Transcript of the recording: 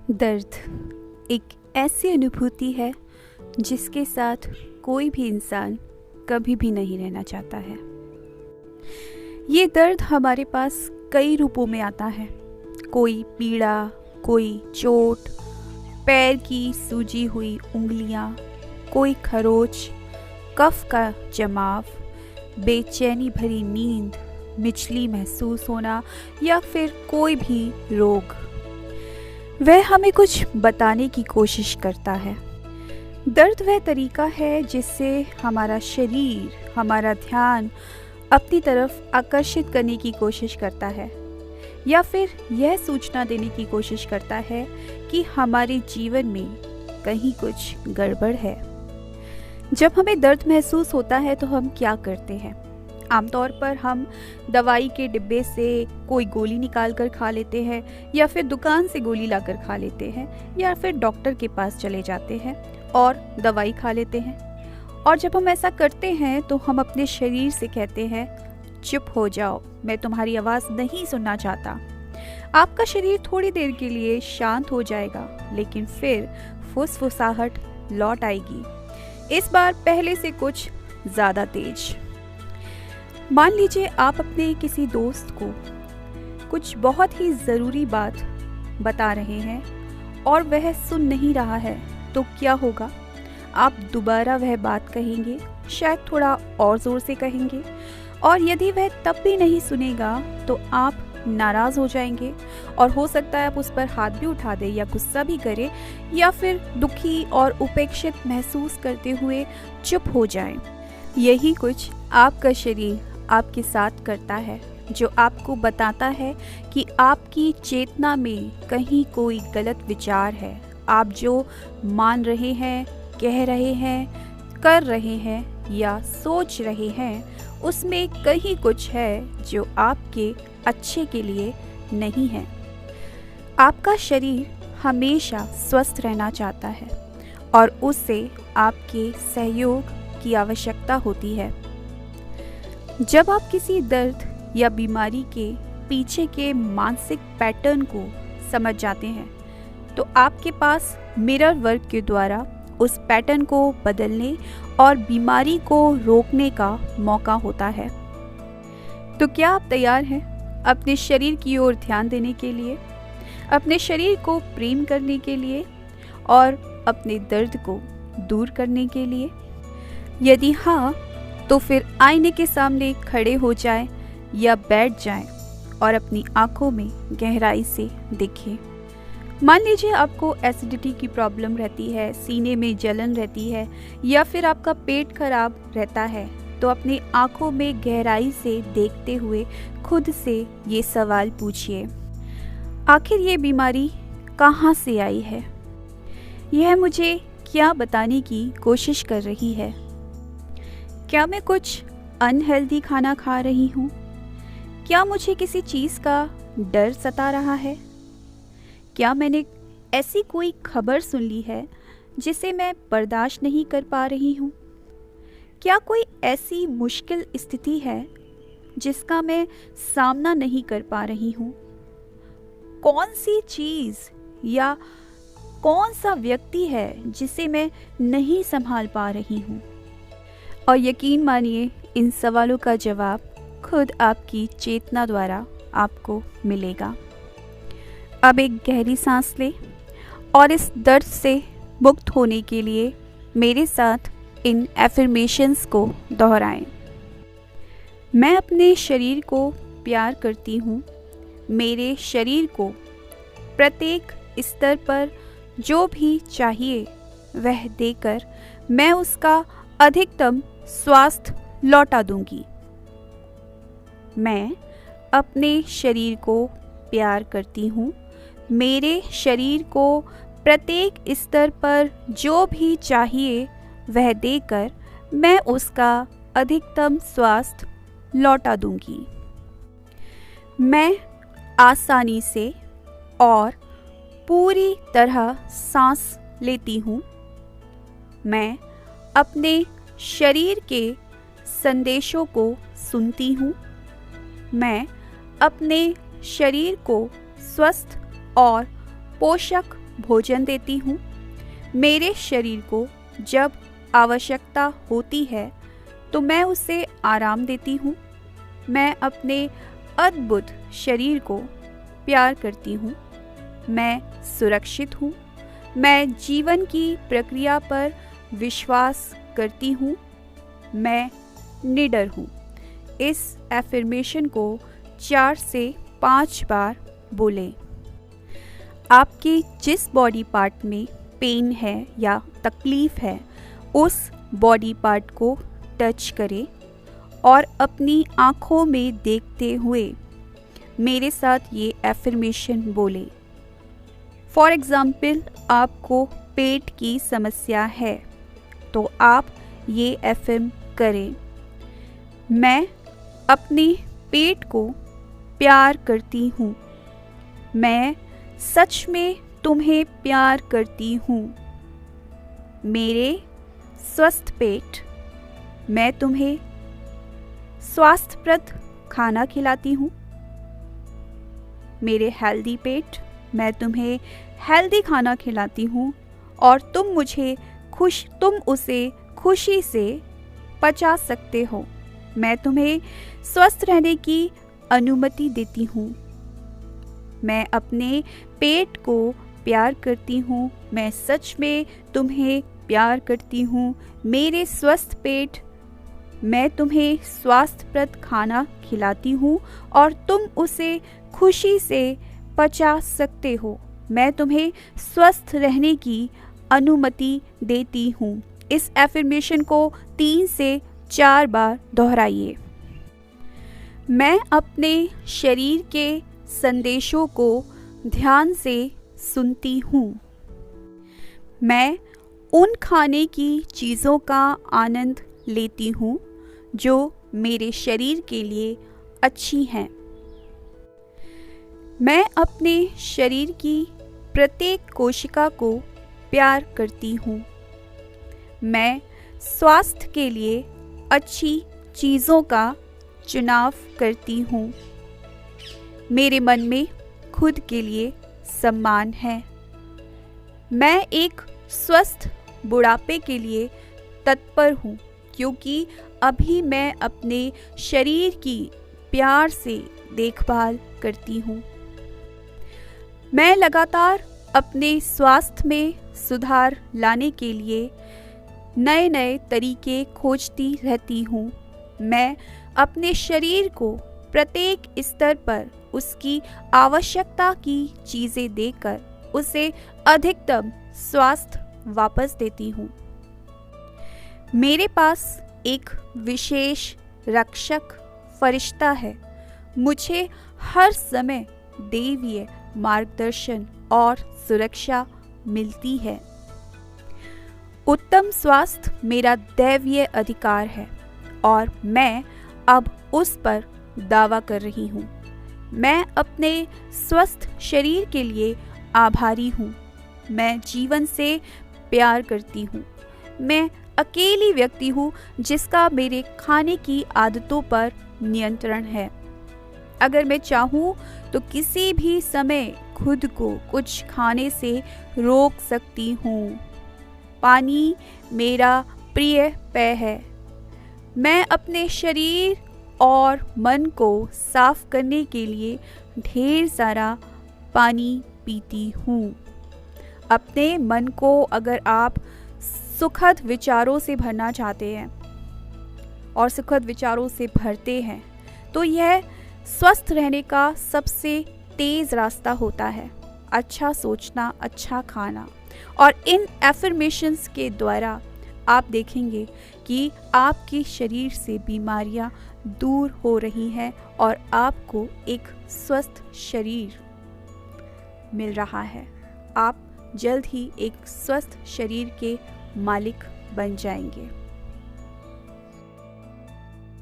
दर्द एक ऐसी अनुभूति है जिसके साथ कोई भी इंसान कभी भी नहीं रहना चाहता है। ये दर्द हमारे पास कई रूपों में आता है। कोई पीड़ा, कोई चोट, पैर की सूजी हुई उंगलियां, कोई खरोच, कफ का जमाव, बेचैनी भरी नींद, मिचली महसूस होना या फिर कोई भी रोग। वह हमें कुछ बताने की कोशिश करता है। दर्द वह तरीका है जिससे हमारा शरीर, हमारा ध्यान अपनी तरफ आकर्षित करने की कोशिश करता है या फिर यह सूचना देने की कोशिश करता है कि हमारे जीवन में कहीं कुछ गड़बड़ है। जब हमें दर्द महसूस होता है तो हम क्या करते हैं? आमतौर पर हम दवाई के डिब्बे से कोई गोली निकाल कर खा लेते हैं या फिर दुकान से गोली लाकर खा लेते हैं या फिर डॉक्टर के पास चले जाते हैं और दवाई खा लेते हैं। और जब हम ऐसा करते हैं तो हम अपने शरीर से कहते हैं, चुप हो जाओ, मैं तुम्हारी आवाज़ नहीं सुनना चाहता। आपका शरीर थोड़ी देर के लिए शांत हो जाएगा, लेकिन फिर फुसफुसाहट लौट आएगी, इस बार पहले से कुछ ज़्यादा तेज। मान लीजिए आप अपने किसी दोस्त को कुछ बहुत ही ज़रूरी बात बता रहे हैं और वह सुन नहीं रहा है, तो क्या होगा? आप दोबारा वह बात कहेंगे, शायद थोड़ा और ज़ोर से कहेंगे, और यदि वह तब भी नहीं सुनेगा तो आप नाराज़ हो जाएंगे और हो सकता है आप उस पर हाथ भी उठा दें या गुस्सा भी करें या फिर दुखी और उपेक्षित महसूस करते हुए चुप हो जाएं। यही कुछ आपका शरीर आपके साथ करता है, जो आपको बताता है कि आपकी चेतना में कहीं कोई गलत विचार है। आप जो मान रहे हैं, कह रहे हैं, कर रहे हैं या सोच रहे हैं, उसमें कहीं कुछ है जो आपके अच्छे के लिए नहीं है। आपका शरीर हमेशा स्वस्थ रहना चाहता है और उससे आपके सहयोग की आवश्यकता होती है। जब आप किसी दर्द या बीमारी के पीछे के मानसिक पैटर्न को समझ जाते हैं तो आपके पास मिरर वर्क के द्वारा उस पैटर्न को बदलने और बीमारी को रोकने का मौका होता है। तो क्या आप तैयार हैं अपने शरीर की ओर ध्यान देने के लिए, अपने शरीर को प्रेम करने के लिए और अपने दर्द को दूर करने के लिए? यदि हाँ, तो फिर आईने के सामने खड़े हो जाएं या बैठ जाएं और अपनी आंखों में गहराई से देखें। मान लीजिए आपको एसिडिटी की प्रॉब्लम रहती है, सीने में जलन रहती है या फिर आपका पेट खराब रहता है, तो अपनी आंखों में गहराई से देखते हुए खुद से ये सवाल पूछिए, आखिर ये बीमारी कहाँ से आई है? यह मुझे क्या बताने की कोशिश कर रही है? क्या मैं कुछ अनहेल्दी खाना खा रही हूँ? क्या मुझे किसी चीज़ का डर सता रहा है? क्या मैंने ऐसी कोई खबर सुन ली है जिसे मैं बर्दाश्त नहीं कर पा रही हूँ? क्या कोई ऐसी मुश्किल स्थिति है जिसका मैं सामना नहीं कर पा रही हूँ? कौन सी चीज़ या कौन सा व्यक्ति है जिसे मैं नहीं संभाल पा रही हूँ? और यकीन मानिए, इन सवालों का जवाब खुद आपकी चेतना द्वारा आपको मिलेगा। अब एक गहरी सांस लें और इस दर्द से मुक्त होने के लिए मेरे साथ इन एफर्मेशंस को दोहराएं। मैं अपने शरीर को प्यार करती हूँ। मेरे शरीर को प्रत्येक स्तर पर जो भी चाहिए वह देकर मैं उसका अधिकतम स्वास्थ्य लौटा दूंगी। मैं अपने शरीर को प्यार करती हूँ। मेरे शरीर को प्रत्येक स्तर पर जो भी चाहिए वह देकर मैं उसका अधिकतम स्वास्थ्य लौटा दूंगी। मैं आसानी से और पूरी तरह सांस लेती हूँ। मैं अपने शरीर के संदेशों को सुनती हूँ। मैं अपने शरीर को स्वस्थ और पोषक भोजन देती हूँ। मेरे शरीर को जब आवश्यकता होती है तो मैं उसे आराम देती हूँ। मैं अपने अद्भुत शरीर को प्यार करती हूँ। मैं सुरक्षित हूँ। मैं जीवन की प्रक्रिया पर विश्वास करती हूँ। मैं निडर हूँ। इस एफर्मेशन को 4 से 5 बार बोलें। आपके जिस बॉडी पार्ट में पेन है या तकलीफ़ है, उस बॉडी पार्ट को टच करें और अपनी आँखों में देखते हुए मेरे साथ ये एफर्मेशन बोलें। फॉर एग्ज़ाम्पल, आपको पेट की समस्या है तो आप ये एफर्म करें। मैं अपने पेट को प्यार करती हूँ। मैं सच में तुम्हें प्यार करती हूँ। मेरे स्वस्थ पेट, मैं तुम्हें स्वास्थ्यप्रद खाना खिलाती हूँ। मेरे हेल्दी पेट, मैं तुम्हें हेल्दी खाना खिलाती हूँ और तुम उसे खुशी से पचा सकते हो। मैं तुम्हें स्वस्थ रहने की अनुमति देती हूँ। मैं अपने पेट को प्यार करती हूँ। मैं सच में तुम्हें प्यार करती हूँ। मेरे स्वस्थ पेट, मैं तुम्हें स्वास्थ्यप्रद खाना खिलाती हूँ और तुम उसे खुशी से पचा सकते हो। मैं तुम्हें स्वस्थ रहने की अनुमति देती हूँ। इस एफर्मेशन को 3 से 4 बार दोहराइए। मैं अपने शरीर के संदेशों को ध्यान से सुनती हूँ। मैं उन खाने की चीज़ों का आनंद लेती हूँ जो मेरे शरीर के लिए अच्छी हैं। मैं अपने शरीर की प्रत्येक कोशिका को प्यार करती हूँ। मैं स्वास्थ्य के लिए अच्छी चीज़ों का चुनाव करती हूँ। मेरे मन में खुद के लिए सम्मान है। मैं एक स्वस्थ बुढ़ापे के लिए तत्पर हूँ क्योंकि अभी मैं अपने शरीर की प्यार से देखभाल करती हूँ। मैं लगातार अपने स्वास्थ्य में सुधार लाने के लिए नए नए तरीके खोजती रहती हूँ। मैं अपने शरीर को प्रत्येक स्तर पर उसकी आवश्यकता की चीज़ें देकर उसे अधिकतम स्वास्थ्य वापस देती हूँ। मेरे पास एक विशेष रक्षक फरिश्ता है। मुझे हर समय दैवीय मार्गदर्शन और सुरक्षा मिलती है। उत्तम स्वास्थ्य मेरा दैवीय अधिकार है और मैं अब उस पर दावा कर रही हूँ। मैं अपने स्वस्थ शरीर के लिए आभारी हूँ। मैं जीवन से प्यार करती हूँ। मैं अकेली व्यक्ति हूँ जिसका मेरे खाने की आदतों पर नियंत्रण है। अगर मैं चाहूँ तो किसी भी समय खुद को कुछ खाने से रोक सकती हूँ। पानी मेरा प्रिय पेय है। मैं अपने शरीर और मन को साफ करने के लिए ढेर सारा पानी पीती हूँ। अपने मन को अगर आप सुखद विचारों से भरना चाहते हैं और सुखद विचारों से भरते हैं तो यह स्वस्थ रहने का सबसे तेज़ रास्ता होता है। अच्छा सोचना, अच्छा खाना। और इन एफर्मेशंस के द्वारा आप देखेंगे कि आपके शरीर से बीमारियां दूर हो रही हैं और आपको एक स्वस्थ शरीर मिल रहा है। आप जल्द ही एक स्वस्थ शरीर के मालिक बन जाएंगे।